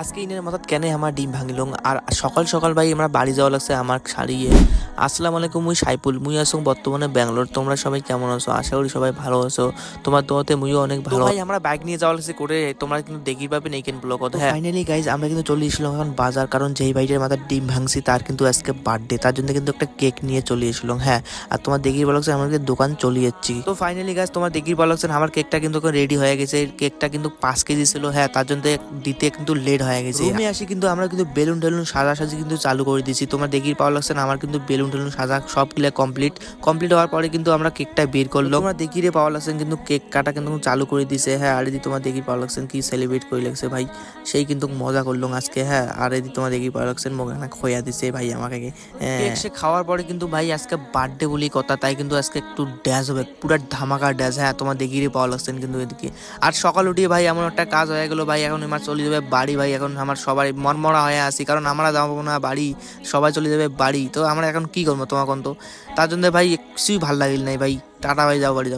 আজকে ইনের মাথাত কেনে আমার ডিম ভাঙিলং আর সকাল সকাল ভাই আমরা বাড়ি যাওয়া লাগছে আমার ছাড়িয়ে। আসসালামু আলাইকুম, মুই সাইফুল, মুই আছো বর্তমানে ব্যাঙ্গালোর। তোমরা সবাই কেমন আছো? আশা করি সবাই ভালো আছো। তোমার দোয়াতে মুইও অনেক ভালো। ভাই আমরা বাইক নিয়ে যাওয়া লাগছে করে, তোমরা কিন্তু দেখি পাবেন এই কেন ব্লগ। হ্যাঁ ফাইনালি গাইজ আমরা কিন্তু চলে এসেছিলাম এখন বাজার, কারণ যেই ভাইটার মাথার ডিম ভাঙছি তার কিন্তু আজকে বার্থডে, তার জন্য কিন্তু একটা কেক নিয়ে চলে এসেছিলাম। হ্যাঁ আর তোমার দেখি ভালো লাগছে আমাদের দোকান চলে যাচ্ছি। তো ফাইনালি গাইজ তোমার দেখি ভালো লাগছে আমার কেকটা কিন্তু রেডি হয়ে গেছে। কেকটা কিন্তু 5 কেজি ছিল। হ্যাঁ তার জন্য দিতে কিন্তু লেট হয়ে গেছে। রুমে আসি কিন্তু আমরা কিন্তু বেলুন টেলুন সাজাসাজি কিন্তু চালু করে দিয়েছি। তোমার দেখি পাওয়া লাগছে না আমার কিন্তু বেলুন টেলুন সাজা সব গুলা কমপ্লিট হওয়ার পরে কিন্তু আমরা কেকটা বের করলো। তোমরা দেখি রে পাওয়া লাগছেন কিন্তু কেক কাটা কিন্তু চালু করে দিছে। হ্যাঁ আর এদি তোমার দেখি পাওয়া লাগছেন কি সেলিব্রেট করে লাগছে ভাই, সেই কিন্তু মজা করলো আজকে। হ্যাঁ আর এদি তোমার দেখি পাওয়া লাগছেন মোগানা খোয়া দিছে ভাই আমাকে। কেক সে খাওয়ার পরে কিন্তু ভাই আজকে বার্থডে বলি কথা, তাই কিন্তু আজকে একটু ড্যান্স হবে, পুরো ধামাকা ড্যান্স। হ্যাঁ তোমার দেখি রে পাওয়া লাগছেন কিন্তু এদিকে। আর সকাল উঠিয়ে ভাই এমন একটা কাজ হয়ে গেল ভাই, এখন আমার চলে যাবে বাড়ি ভাই। এখন আমার সবাই মনমরা হয়ে আসি, কারণ আমরা যাবো না বাড়ি, সবাই চলে যাবে বাড়ি। তো আমরা এখন কি করবো তোমার তো, তার জন্য ভাই কিছুই ভাল লাগিল নাই ভাই। টাটা ভাই, যাও বাড়ি যাও।